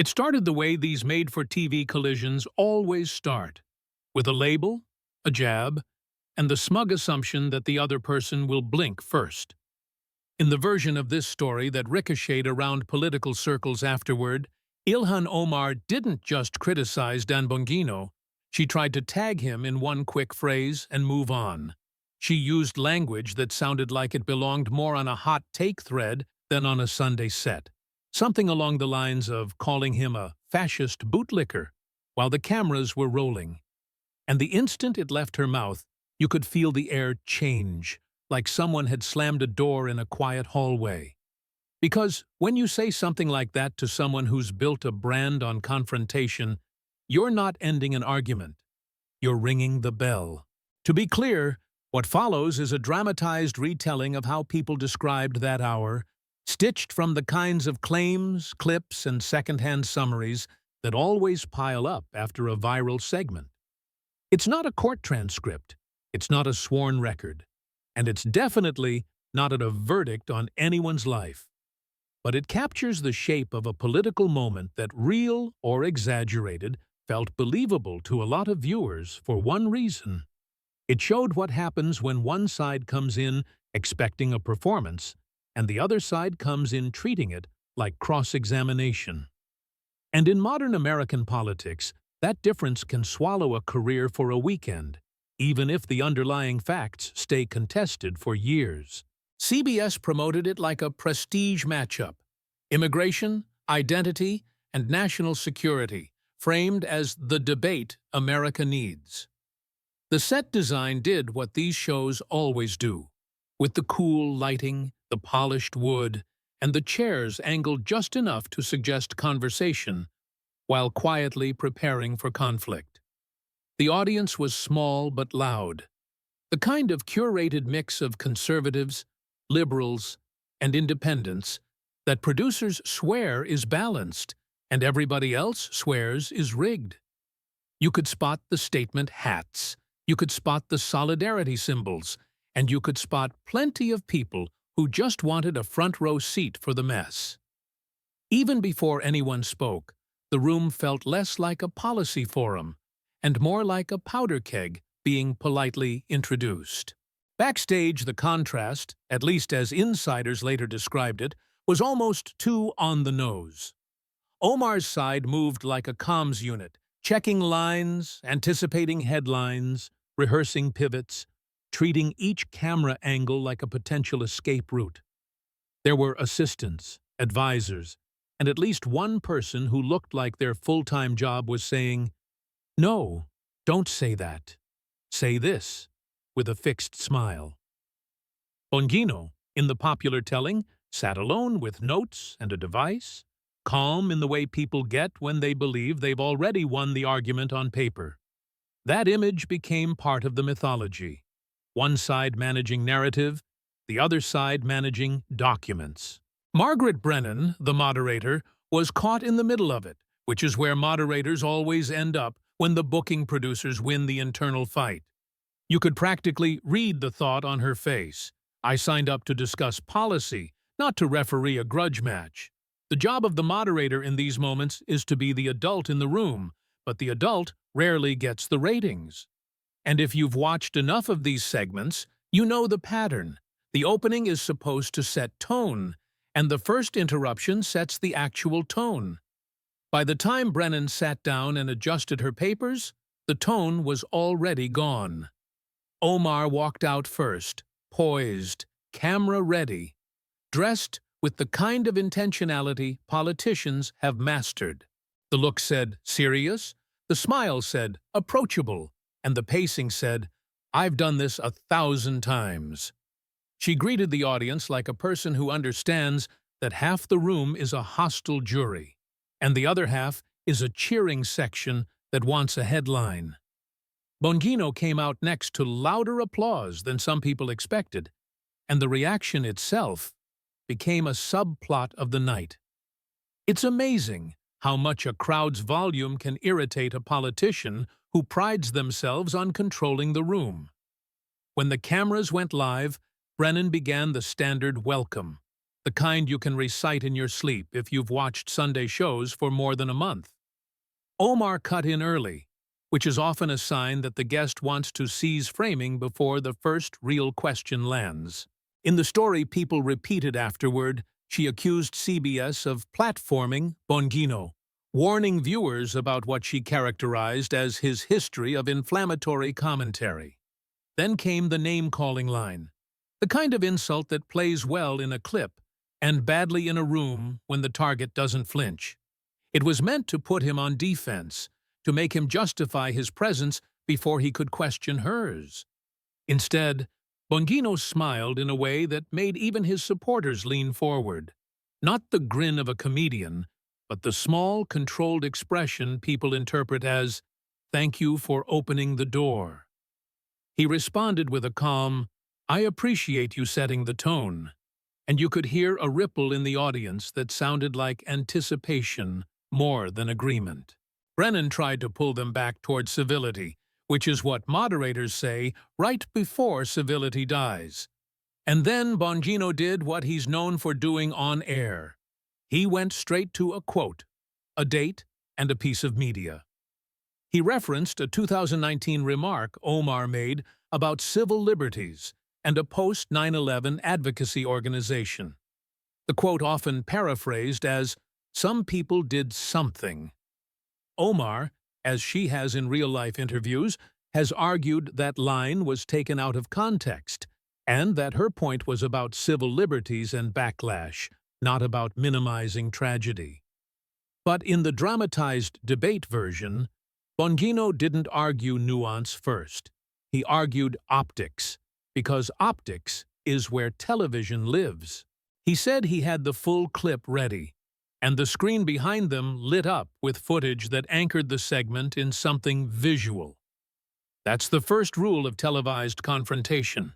It started the way these made-for-TV collisions always start, with a label, a jab, and the smug assumption that the other person will blink first. In the version of this story that ricocheted around political circles afterward, Ilhan Omar didn't just criticize Bongino, she tried to tag him in one quick phrase and move on. She used language that sounded like it belonged more on a hot take thread than on a Sunday set. Something along the lines of calling him a fascist bootlicker while the cameras were rolling. And the instant it left her mouth, you could feel the air change, like someone had slammed a door in a quiet hallway. Because when you say something like that to someone who's built a brand on confrontation, you're not ending an argument. You're ringing the bell. To be clear, what follows is a dramatized retelling of how people described that hour, stitched from the kinds of claims, clips, and secondhand summaries that always pile up after a viral segment. It's not a court transcript, it's not a sworn record, and it's definitely not a verdict on anyone's life. But it captures the shape of a political moment that, real or exaggerated, felt believable to a lot of viewers for one reason. It showed what happens when one side comes in expecting a performance, and the other side comes in treating it like cross-examination. And in modern American politics, that difference can swallow a career for a weekend, even if the underlying facts stay contested for years. CBS promoted it like a prestige matchup: immigration, identity, and national security, framed as the debate America needs. The set design did what these shows always do, with the cool lighting, the polished wood, and the chairs angled just enough to suggest conversation, while quietly preparing for conflict. The audience was small but loud, the kind of curated mix of conservatives, liberals, and independents that producers swear is balanced and everybody else swears is rigged. You could spot the statement hats, you could spot the solidarity symbols, and you could spot plenty of people who just wanted a front-row seat for the mess. Even before anyone spoke, the room felt less like a policy forum and more like a powder keg being politely introduced. Backstage, the contrast, at least as insiders later described it, was almost too on the nose. Omar's side moved like a comms unit, checking lines, anticipating headlines, rehearsing pivots, treating each camera angle like a potential escape route. There were assistants, advisors, and at least one person who looked like their full-time job was saying, "No, don't say that. Say this," with a fixed smile. Bongino, in the popular telling, sat alone with notes and a device, calm in the way people get when they believe they've already won the argument on paper. That image became part of the mythology. One side managing narrative, the other side managing documents. Margaret Brennan, the moderator, was caught in the middle of it, which is where moderators always end up when the booking producers win the internal fight. You could practically read the thought on her face. I signed up to discuss policy, not to referee a grudge match. The job of the moderator in these moments is to be the adult in the room, but the adult rarely gets the ratings. And if you've watched enough of these segments, you know the pattern. The opening is supposed to set tone, and the first interruption sets the actual tone. By the time Brennan sat down and adjusted her papers, the tone was already gone. Omar walked out first, poised, camera ready, dressed with the kind of intentionality politicians have mastered. The look said, serious, the smile said, approachable, and the pacing said, I've done this 1,000 times. She greeted the audience like a person who understands that half the room is a hostile jury, and the other half is a cheering section that wants a headline. Bongino came out next to louder applause than some people expected, and the reaction itself became a subplot of the night. It's amazing how much a crowd's volume can irritate a politician who prides themselves on controlling the room. When the cameras went live, Brennan began the standard welcome. the kind you can recite in your sleep if you've watched Sunday shows for more than a month. Omar cut in early, which is often a sign that the guest wants to seize framing before the first real question lands. In the story people repeated afterward, she accused CBS of platforming Bongino, warning viewers about what she characterized as his history of inflammatory commentary. Then came the name-calling line, the kind of insult that plays well in a clip and badly in a room when the target doesn't flinch. It was meant to put him on defense, to make him justify his presence before he could question hers. Instead, Bongino smiled in a way that made even his supporters lean forward. Not the grin of a comedian, but the small, controlled expression people interpret as, "Thank you for opening the door." He responded with a calm, "I appreciate you setting the tone," and you could hear a ripple in the audience that sounded like anticipation more than agreement. Brennan tried to pull them back toward civility, which is what moderators say right before civility dies. And then Bongino did what he's known for doing on air. He went straight to a quote, a date, and a piece of media. He referenced a 2019 remark Omar made about civil liberties and a post-9/11 advocacy organization. The quote often paraphrased as, "Some people did something." Omar, as she has in real-life interviews, has argued that line was taken out of context and that her point was about civil liberties and backlash, not about minimizing tragedy. But in the dramatized debate version, Bongino didn't argue nuance first. He argued optics, because optics is where television lives. He said he had the full clip ready, and the screen behind them lit up with footage that anchored the segment in something visual. That's the first rule of televised confrontation.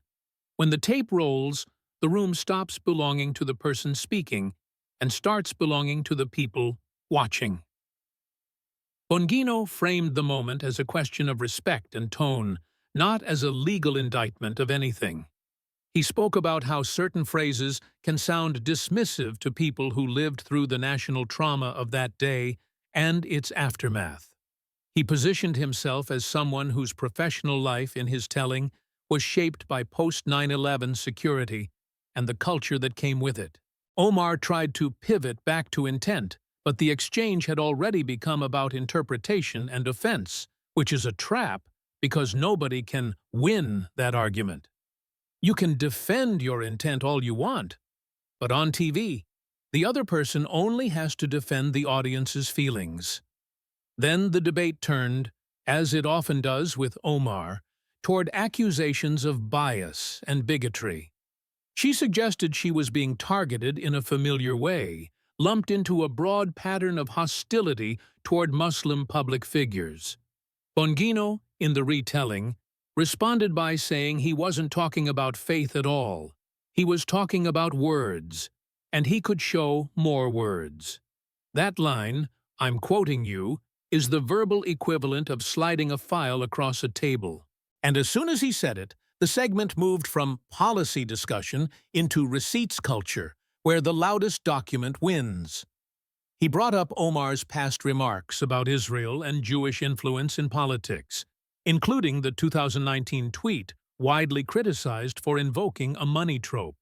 When the tape rolls, the room stops belonging to the person speaking and starts belonging to the people watching. Bongino framed the moment as a question of respect and tone, not as a legal indictment of anything. He spoke about how certain phrases can sound dismissive to people who lived through the national trauma of that day and its aftermath. He positioned himself as someone whose professional life in his telling was shaped by post-9/11 security and the culture that came with it. Omar tried to pivot back to intent, but the exchange had already become about interpretation and offense, which is a trap because nobody can win that argument. You can defend your intent all you want, but on TV, the other person only has to defend the audience's feelings. Then the debate turned, as it often does with Omar, toward accusations of bias and bigotry. She suggested she was being targeted in a familiar way, lumped into a broad pattern of hostility toward Muslim public figures. Bongino, in the retelling, responded by saying he wasn't talking about faith at all. He was talking about words, and he could show more words. That line, "I'm quoting you," is the verbal equivalent of sliding a file across a table. And as soon as he said it, the segment moved from policy discussion into receipts culture, where the loudest document wins. He brought up Omar's past remarks about Israel and Jewish influence in politics, including the 2019 tweet widely criticized for invoking a money trope.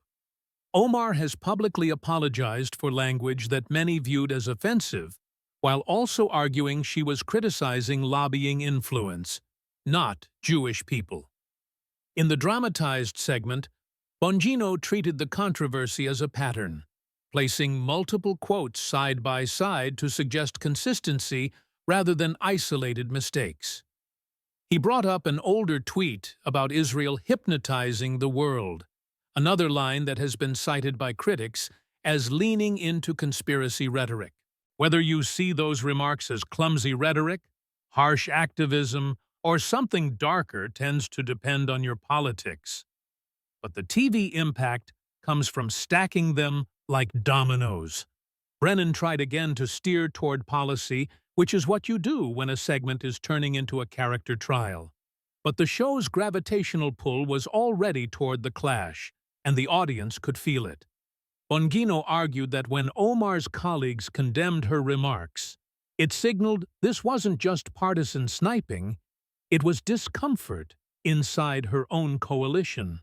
Omar has publicly apologized for language that many viewed as offensive, while also arguing she was criticizing lobbying influence, not Jewish people. In the dramatized segment, Bongino treated the controversy as a pattern, placing multiple quotes side by side to suggest consistency rather than isolated mistakes. He brought up an older tweet about Israel hypnotizing the world, another line that has been cited by critics as leaning into conspiracy rhetoric. Whether you see those remarks as clumsy rhetoric, harsh activism, or something darker tends to depend on your politics. But the TV impact comes from stacking them like dominoes. Brennan tried again to steer toward policy, which is what you do when a segment is turning into a character trial. But the show's gravitational pull was already toward the clash, and the audience could feel it. Bongino argued that when Omar's colleagues condemned her remarks, it signaled this wasn't just partisan sniping, it was discomfort inside her own coalition.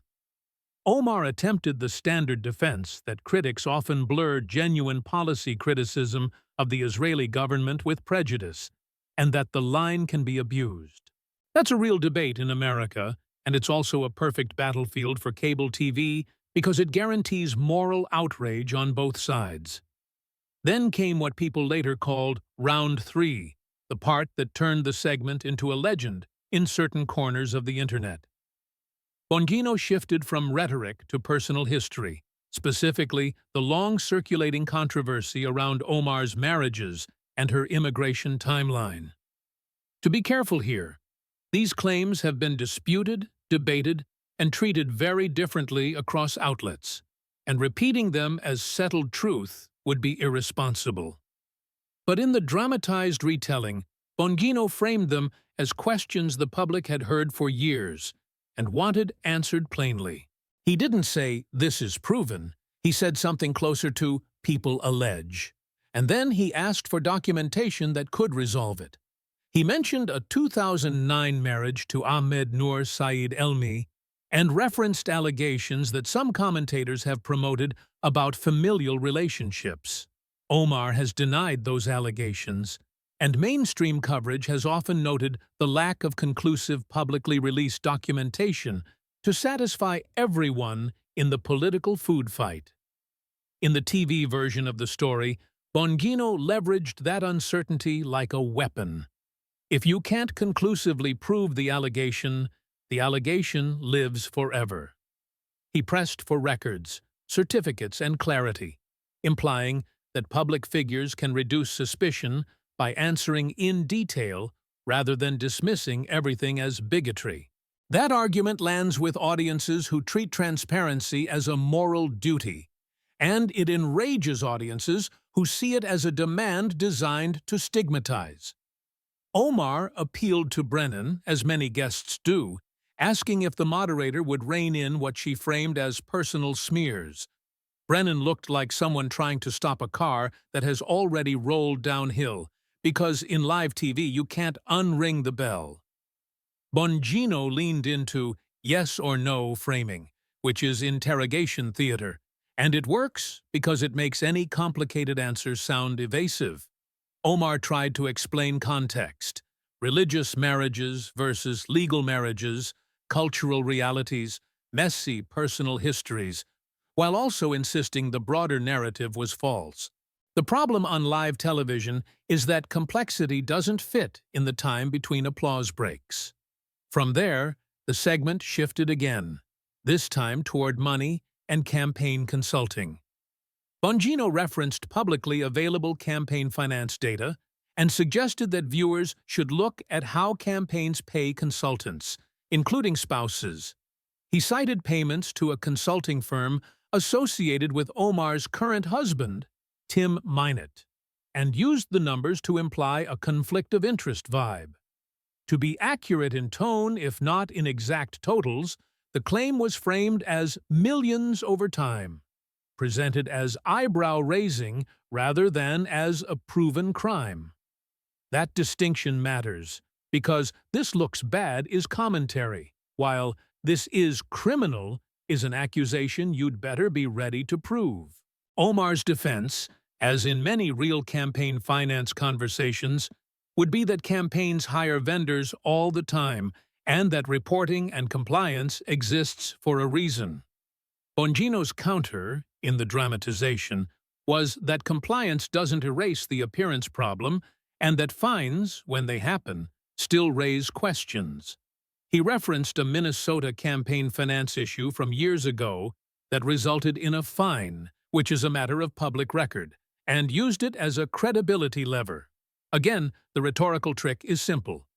Omar attempted the standard defense that critics often blur genuine policy criticism of the Israeli government with prejudice, and that the line can be abused. That's a real debate in America, and it's also a perfect battlefield for cable TV because it guarantees moral outrage on both sides. Then came what people later called Round 3, the part that turned the segment into a legend in certain corners of the internet. Bongino shifted from rhetoric to personal history, specifically the long-circulating controversy around Omar's marriages and her immigration timeline. To be careful here, these claims have been disputed, debated, and treated very differently across outlets, and repeating them as settled truth would be irresponsible. But in the dramatized retelling, Bongino framed them as questions the public had heard for years and wanted answered plainly. He didn't say, "This is proven." He said something closer to, "People allege." And then he asked for documentation that could resolve it. He mentioned a 2009 marriage to Ahmed Noor Saeed Elmi and referenced allegations that some commentators have promoted about familial relationships. Omar has denied those allegations, and mainstream coverage has often noted the lack of conclusive publicly released documentation to satisfy everyone in the political food fight. In the TV version of the story, Bongino leveraged that uncertainty like a weapon. If you can't conclusively prove the allegation lives forever. He pressed for records, certificates, and clarity, implying that public figures can reduce suspicion by answering in detail rather than dismissing everything as bigotry. That argument lands with audiences who treat transparency as a moral duty, and it enrages audiences who see it as a demand designed to stigmatize. Omar appealed to Brennan, as many guests do, asking if the moderator would rein in what she framed as personal smears. Brennan looked like someone trying to stop a car that has already rolled downhill, because in live TV you can't unring the bell. Bongino leaned into yes or no framing, which is interrogation theater, and it works because it makes any complicated answer sound evasive. Omar tried to explain context, religious marriages versus legal marriages, cultural realities, messy personal histories, while also insisting the broader narrative was false. The problem on live television is that complexity doesn't fit in the time between applause breaks. From there, the segment shifted again, this time toward money and campaign consulting. Bongino referenced publicly available campaign finance data and suggested that viewers should look at how campaigns pay consultants, including spouses. He cited payments to a consulting firm associated with Omar's current husband, Tim Minot, and used the numbers to imply a conflict of interest vibe. To be accurate in tone, if not in exact totals, the claim was framed as millions over time, presented as eyebrow-raising rather than as a proven crime. That distinction matters, because "this looks bad" is commentary, while "this is criminal" is an accusation you'd better be ready to prove. Omar's defense, as in many real campaign finance conversations, would be that campaigns hire vendors all the time and that reporting and compliance exists for a reason. Bongino's counter, in the dramatization, was that compliance doesn't erase the appearance problem and that fines, when they happen, still raise questions. He referenced a Minnesota campaign finance issue from years ago that resulted in a fine, which is a matter of public record, and used it as a credibility lever. Again, the rhetorical trick is simple.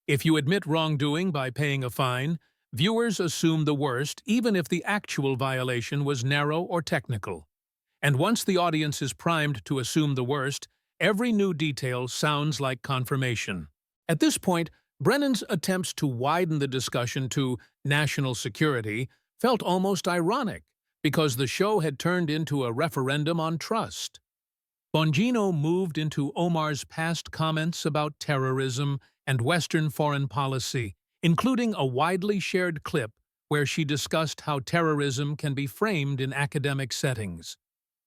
If you admit wrongdoing by paying a fine, viewers assume the worst even if the actual violation was narrow or technical. And once the audience is primed to assume the worst, every new detail sounds like confirmation. At this point, Brennan's attempts to widen the discussion to national security felt almost ironic, because the show had turned into a referendum on trust. Bongino moved into Omar's past comments about terrorism and Western foreign policy, including a widely shared clip where she discussed how terrorism can be framed in academic settings.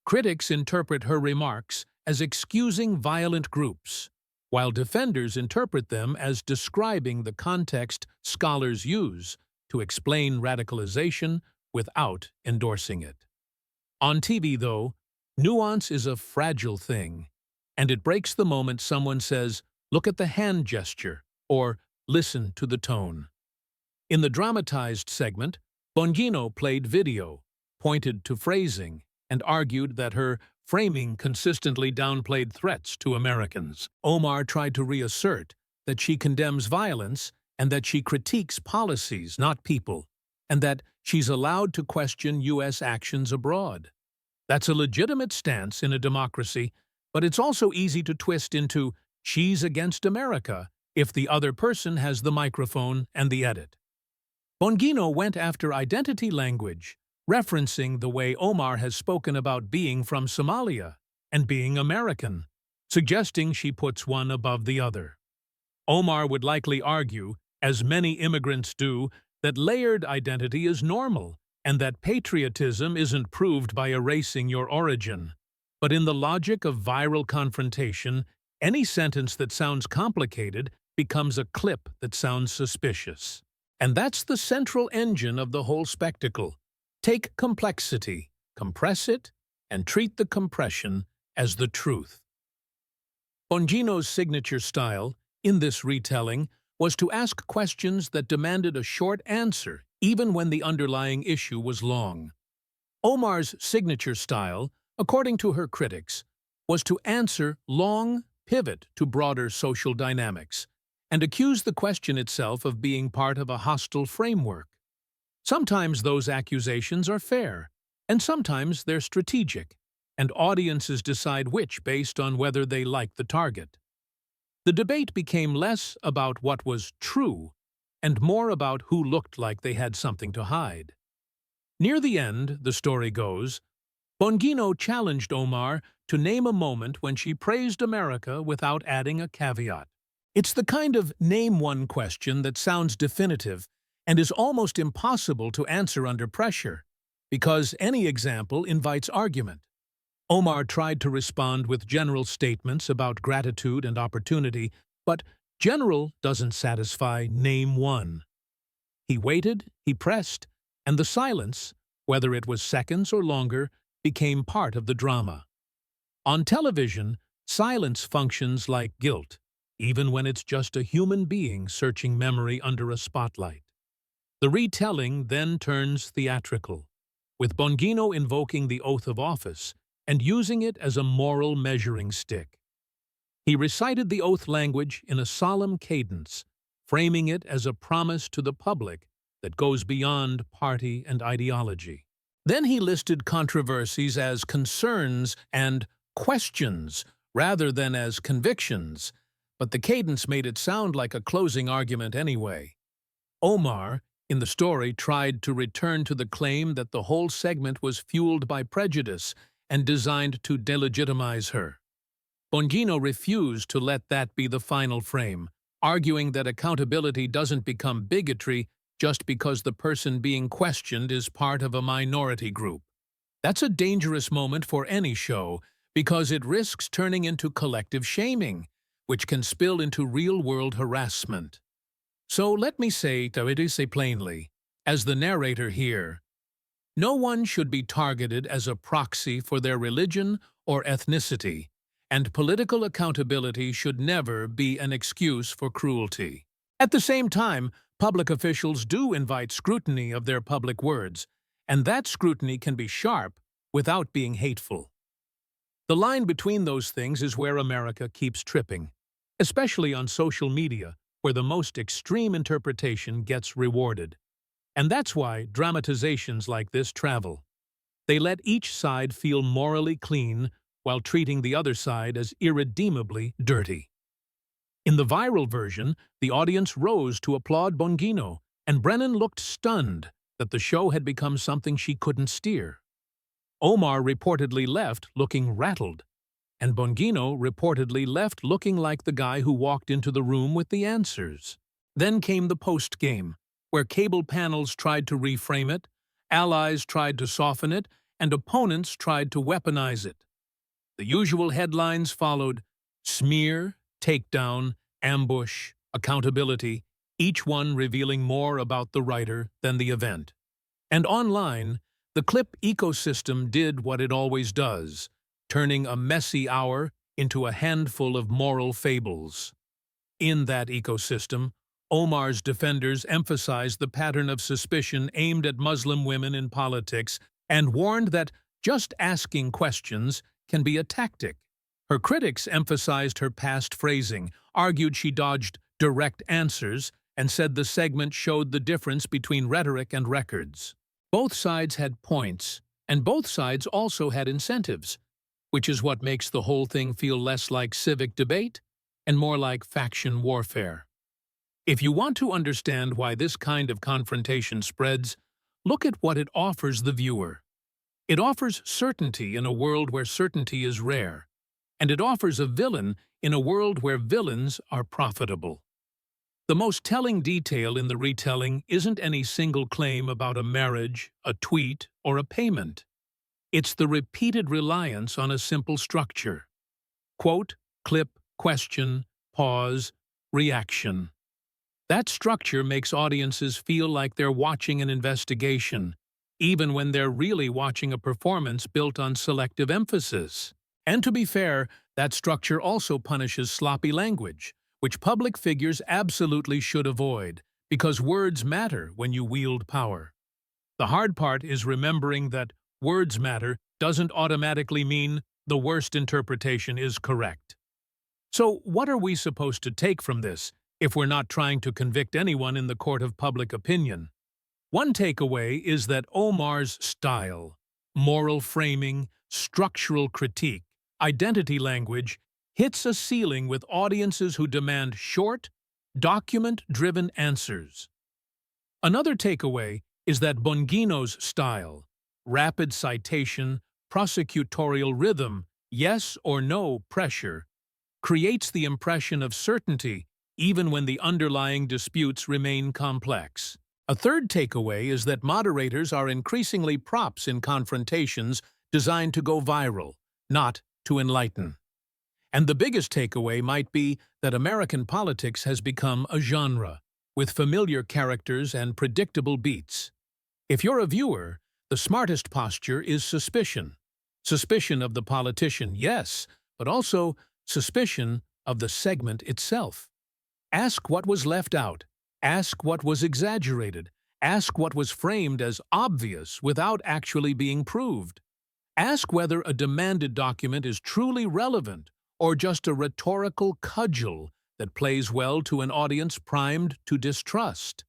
Critics interpret her remarks as excusing violent groups, while defenders interpret them as describing the context scholars use to explain radicalization without endorsing it. On TV, though, nuance is a fragile thing, and it breaks the moment someone says, "Look at the hand gesture," or "Listen to the tone." In the dramatized segment, Bongino played video, pointed to phrasing, and argued that her framing consistently downplayed threats to Americans. Omar tried to reassert that she condemns violence and that she critiques policies, not people, and that she's allowed to question U.S. actions abroad. That's a legitimate stance in a democracy, but it's also easy to twist into "she's against America" if the other person has the microphone and the edit. Bongino went after identity language, referencing the way Omar has spoken about being from Somalia and being American, suggesting she puts one above the other. Omar would likely argue, as many immigrants do, that layered identity is normal and that patriotism isn't proved by erasing your origin. But in the logic of viral confrontation, any sentence that sounds complicated becomes a clip that sounds suspicious. And that's the central engine of the whole spectacle. Take complexity, compress it, and treat the compression as the truth. Bongino's signature style, in this retelling, was to ask questions that demanded a short answer, even when the underlying issue was long. Omar's signature style, according to her critics, was to answer long, pivot to broader social dynamics, and accuse the question itself of being part of a hostile framework. Sometimes those accusations are fair, and sometimes they're strategic, and audiences decide which based on whether they like the target. The debate became less about what was true and more about who looked like they had something to hide. Near the end, the story goes, Bongino challenged Omar to name a moment when she praised America without adding a caveat. It's the kind of name one question that sounds definitive and is almost impossible to answer under pressure, because any example invites argument. Omar tried to respond with general statements about gratitude and opportunity, but general doesn't satisfy name one. He waited, he pressed, and the silence, whether it was seconds or longer, became part of the drama. On television, silence functions like guilt, even when it's just a human being searching memory under a spotlight. The retelling then turns theatrical, with Bongino invoking the oath of office and using it as a moral measuring stick. He recited the oath language in a solemn cadence, framing it as a promise to the public that goes beyond party and ideology. Then he listed controversies as concerns and questions rather than as convictions, but the cadence made it sound like a closing argument anyway. Omar, in the story, tried to return to the claim that the whole segment was fueled by prejudice and designed to delegitimize her. Bongino refused to let that be the final frame, arguing that accountability doesn't become bigotry just because the person being questioned is part of a minority group. That's a dangerous moment for any show because it risks turning into collective shaming, which can spill into real-world harassment. So let me say plainly, as the narrator here, no one should be targeted as a proxy for their religion or ethnicity, and political accountability should never be an excuse for cruelty. At the same time, public officials do invite scrutiny of their public words, and that scrutiny can be sharp without being hateful. The line between those things is where America keeps tripping, especially on social media, where the most extreme interpretation gets rewarded. And that's why dramatizations like this travel. They let each side feel morally clean while treating the other side as irredeemably dirty. In the viral version, the audience rose to applaud Bongino, and Brennan looked stunned that the show had become something she couldn't steer. Omar reportedly left looking rattled, and Bongino reportedly left looking like the guy who walked into the room with the answers. Then came the post-game, where cable panels tried to reframe it, allies tried to soften it, and opponents tried to weaponize it. The usual headlines followed: smear, takedown, ambush, accountability, each one revealing more about the writer than the event. And online, the clip ecosystem did what it always does, turning a messy hour into a handful of moral fables. In that ecosystem, Omar's defenders emphasized the pattern of suspicion aimed at Muslim women in politics and warned that just asking questions can be a tactic. Her critics emphasized her past phrasing, argued she dodged direct answers, and said the segment showed the difference between rhetoric and records. Both sides had points, and both sides also had incentives, which is what makes the whole thing feel less like civic debate and more like faction warfare. If you want to understand why this kind of confrontation spreads, look at what it offers the viewer. It offers certainty in a world where certainty is rare, and it offers a villain in a world where villains are profitable. The most telling detail in the retelling isn't any single claim about a marriage, a tweet, or a payment. It's the repeated reliance on a simple structure. Quote, clip, question, pause, reaction. That structure makes audiences feel like they're watching an investigation, even when they're really watching a performance built on selective emphasis. And to be fair, that structure also punishes sloppy language, which public figures absolutely should avoid, because words matter when you wield power. The hard part is remembering that words matter doesn't automatically mean the worst interpretation is correct. So what are we supposed to take from this if we're not trying to convict anyone in the court of public opinion? One takeaway is that Omar's style, moral framing, structural critique, identity language hits a ceiling with audiences who demand short, document-driven answers. Another takeaway is that Bongino's style, rapid citation, prosecutorial rhythm, yes or no pressure, creates the impression of certainty even when the underlying disputes remain complex. A third takeaway is that moderators are increasingly props in confrontations designed to go viral, not to enlighten. And the biggest takeaway might be that American politics has become a genre, with familiar characters and predictable beats. If you're a viewer, the smartest posture is suspicion. Suspicion of the politician, yes, but also suspicion of the segment itself. Ask what was left out. Ask what was exaggerated. Ask what was framed as obvious without actually being proved. Ask whether a demanded document is truly relevant or just a rhetorical cudgel that plays well to an audience primed to distrust.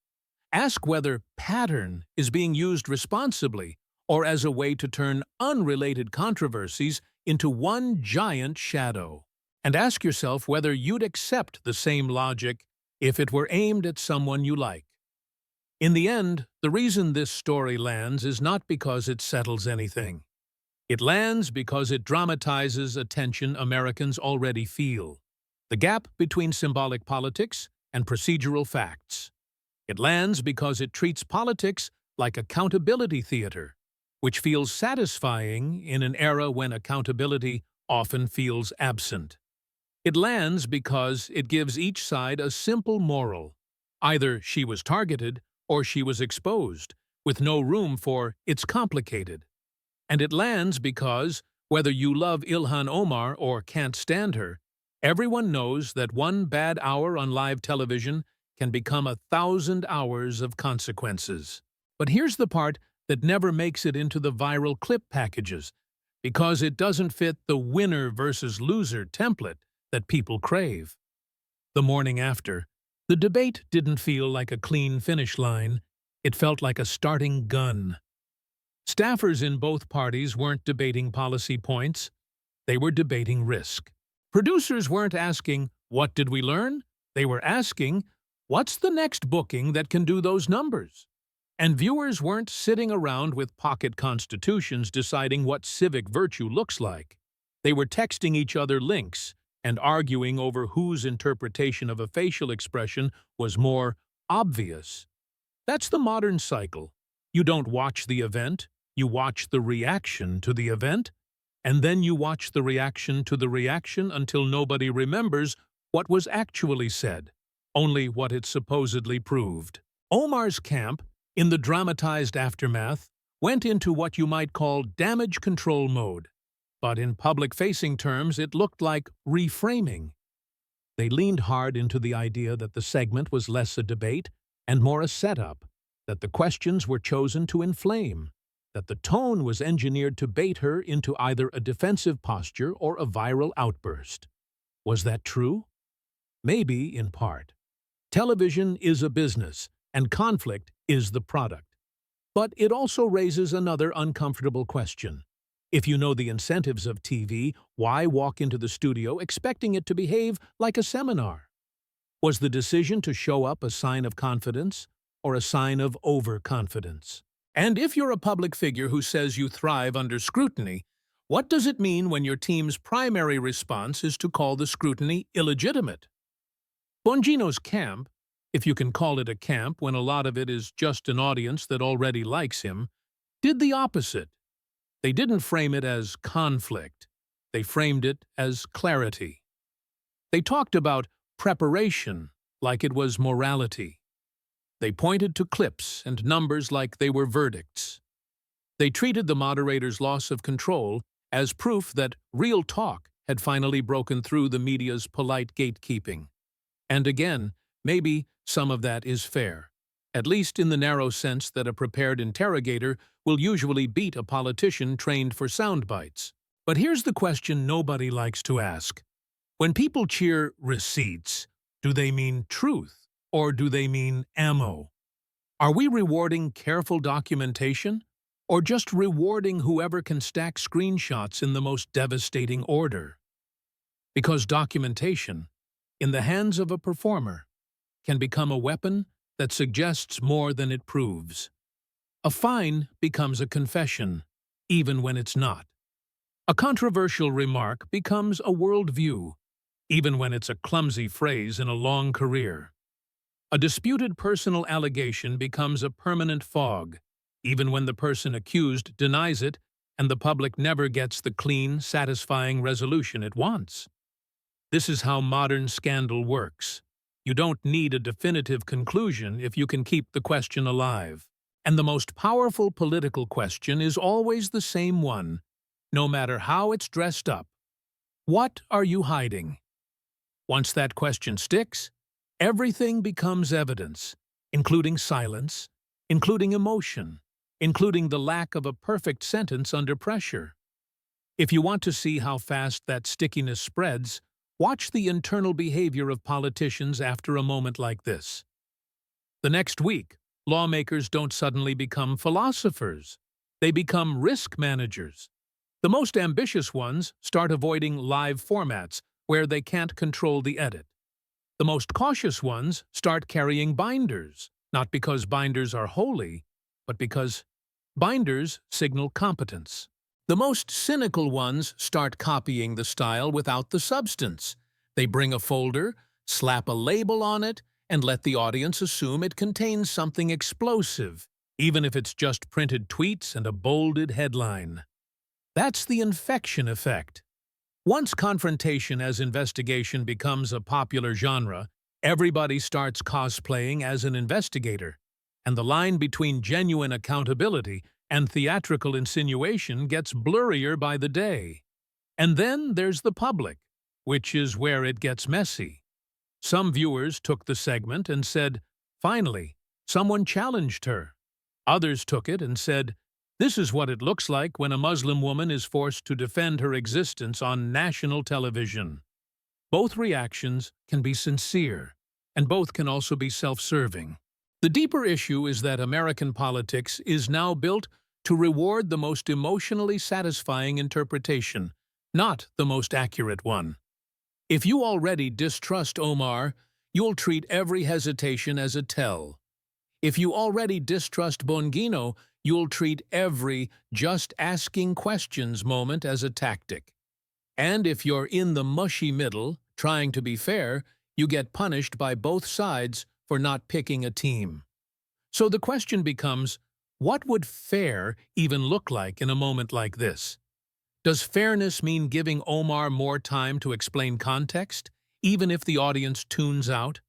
Ask whether pattern is being used responsibly or as a way to turn unrelated controversies into one giant shadow. And ask yourself whether you'd accept the same logic if it were aimed at someone you like. In the end, the reason this story lands is not because it settles anything. It lands because it dramatizes a tension Americans already feel: the gap between symbolic politics and procedural facts. It lands because it treats politics like accountability theater, which feels satisfying in an era when accountability often feels absent. It lands because it gives each side a simple moral: either she was targeted or she was exposed, with no room for "it's complicated." And it lands because, whether you love Ilhan Omar or can't stand her, everyone knows that one bad hour on live television can become 1,000 hours of consequences. But here's the part that never makes it into the viral clip packages, because it doesn't fit the winner versus loser template that people crave. The morning after, the debate didn't feel like a clean finish line. It felt like a starting gun. Staffers in both parties weren't debating policy points. They were debating risk. Producers weren't asking, "What did we learn?" They were asking, "What's the next booking that can do those numbers?" And viewers weren't sitting around with pocket constitutions deciding what civic virtue looks like. They were texting each other links and arguing over whose interpretation of a facial expression was more obvious. That's the modern cycle. You don't watch the event, you watch the reaction to the event, and then you watch the reaction to the reaction until nobody remembers what was actually said, only what it supposedly proved. Omar's camp, in the dramatized aftermath, went into what you might call damage control mode, but in public-facing terms it looked like reframing. They leaned hard into the idea that the segment was less a debate and more a setup, that the questions were chosen to inflame, that the tone was engineered to bait her into either a defensive posture or a viral outburst. Was that true? Maybe, in part. Television is a business, and conflict is the product. But it also raises another uncomfortable question. If you know the incentives of TV, why walk into the studio expecting it to behave like a seminar? Was the decision to show up a sign of confidence or a sign of overconfidence? And if you're a public figure who says you thrive under scrutiny, what does it mean when your team's primary response is to call the scrutiny illegitimate? Bongino's camp, if you can call it a camp when a lot of it is just an audience that already likes him, did the opposite. They didn't frame it as conflict. They framed it as clarity. They talked about preparation like it was morality. They pointed to clips and numbers like they were verdicts. They treated the moderator's loss of control as proof that real talk had finally broken through the media's polite gatekeeping. And again, maybe some of that is fair, at least in the narrow sense that a prepared interrogator will usually beat a politician trained for sound bites. But here's the question nobody likes to ask. When people cheer receipts, do they mean truth or do they mean ammo? Are we rewarding careful documentation or just rewarding whoever can stack screenshots in the most devastating order? Because documentation, in the hands of a performer, can become a weapon that suggests more than it proves. A fine becomes a confession, even when it's not. A controversial remark becomes a worldview, even when it's a clumsy phrase in a long career. A disputed personal allegation becomes a permanent fog, even when the person accused denies it and the public never gets the clean, satisfying resolution it wants. This is how modern scandal works. You don't need a definitive conclusion if you can keep the question alive. And the most powerful political question is always the same one, no matter how it's dressed up. What are you hiding? Once that question sticks, everything becomes evidence, including silence, including emotion, including the lack of a perfect sentence under pressure. If you want to see how fast that stickiness spreads, watch the internal behavior of politicians after a moment like this. The next week, lawmakers don't suddenly become philosophers. They become risk managers. The most ambitious ones start avoiding live formats where they can't control the edit. The most cautious ones start carrying binders, not because binders are holy, but because binders signal competence. The most cynical ones start copying the style without the substance. They bring a folder, slap a label on it, and let the audience assume it contains something explosive, even if it's just printed tweets and a bolded headline. That's the infection effect. Once confrontation as investigation becomes a popular genre, everybody starts cosplaying as an investigator, and the line between genuine accountability and theatrical insinuation gets blurrier by the day. And then there's the public, which is where it gets messy. Some viewers took the segment and said, "Finally, someone challenged her." Others took it and said, "This is what it looks like when a Muslim woman is forced to defend her existence on national television." Both reactions can be sincere, and both can also be self-serving. The deeper issue is that American politics is now built to reward the most emotionally satisfying interpretation, not the most accurate one. If you already distrust Omar, you'll treat every hesitation as a tell. If you already distrust Bongino, you'll treat every just asking questions moment as a tactic. And if you're in the mushy middle, trying to be fair, you get punished by both sides for not picking a team. So the question becomes, what would fair even look like in a moment like this? Does fairness mean giving Omar more time to explain context, even if the audience tunes out?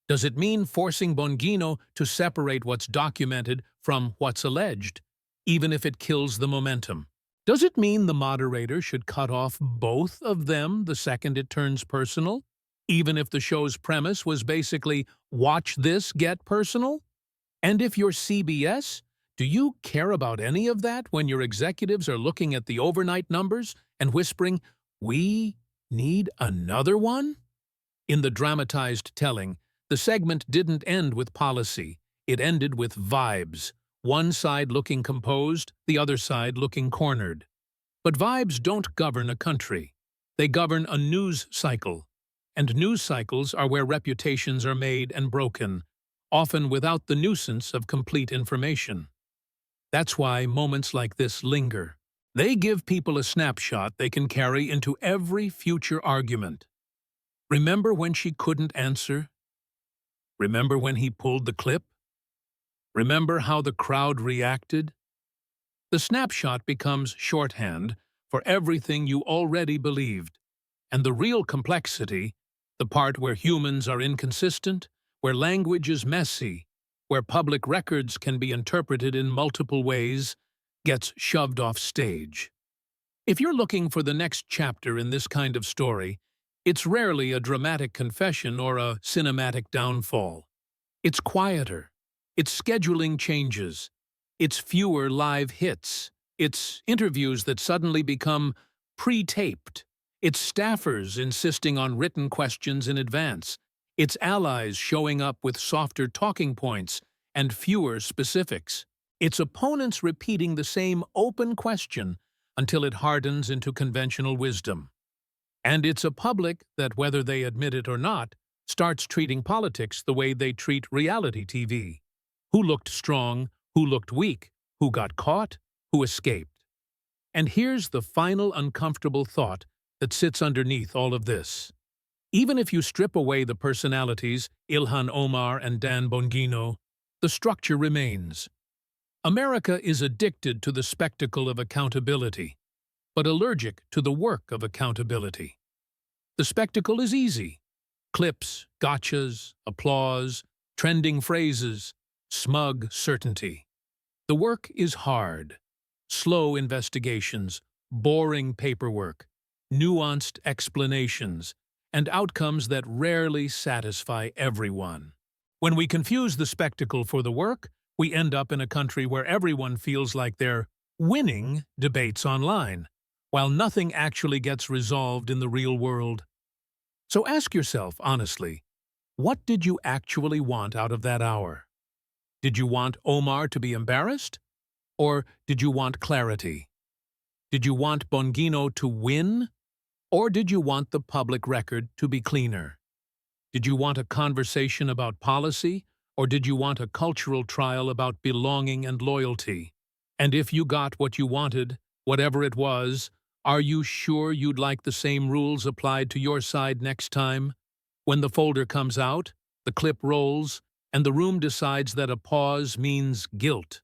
Does it mean forcing Bongino to separate what's documented from what's alleged, even if it kills the momentum? Does it mean the moderator should cut off both of them the second it turns personal, even if the show's premise was basically, watch this get personal? And if you're CBS, do you care about any of that when your executives are looking at the overnight numbers and whispering, we need another one? In the dramatized telling, the segment didn't end with policy. It ended with vibes, one side looking composed, the other side looking cornered. But vibes don't govern a country. They govern a news cycle. And news cycles are where reputations are made and broken, often without the nuisance of complete information. That's why moments like this linger. They give people a snapshot they can carry into every future argument. Remember when she couldn't answer? Remember when he pulled the clip? Remember how the crowd reacted? The snapshot becomes shorthand for everything you already believed. And the real complexity, the part where humans are inconsistent, where language is messy, where public records can be interpreted in multiple ways, gets shoved off stage. If you're looking for the next chapter in this kind of story, it's rarely a dramatic confession or a cinematic downfall. It's quieter. It's scheduling changes. It's fewer live hits. It's interviews that suddenly become pre-taped. It's staffers insisting on written questions in advance. It's allies showing up with softer talking points and fewer specifics. It's opponents repeating the same open question until it hardens into conventional wisdom. And it's a public that, whether they admit it or not, starts treating politics the way they treat reality TV. Who looked strong? Who looked weak? Who got caught? Who escaped? And here's the final uncomfortable thought that sits underneath all of this. Even if you strip away the personalities, Ilhan Omar and Dan Bongino, the structure remains. America is addicted to the spectacle of accountability, but allergic to the work of accountability. The spectacle is easy. Clips, gotchas, applause, trending phrases, smug certainty. The work is hard. Slow investigations, boring paperwork, nuanced explanations, and outcomes that rarely satisfy everyone. When we confuse the spectacle for the work, we end up in a country where everyone feels like they're winning debates online, while nothing actually gets resolved in the real world. So ask yourself, honestly, what did you actually want out of that hour? Did you want Omar to be embarrassed? Or did you want clarity? Did you want Bongino to win? Or did you want the public record to be cleaner? Did you want a conversation about policy? Or did you want a cultural trial about belonging and loyalty? And if you got what you wanted, whatever it was, are you sure you'd like the same rules applied to your side next time? When the folder comes out, the clip rolls, and the room decides that a pause means guilt.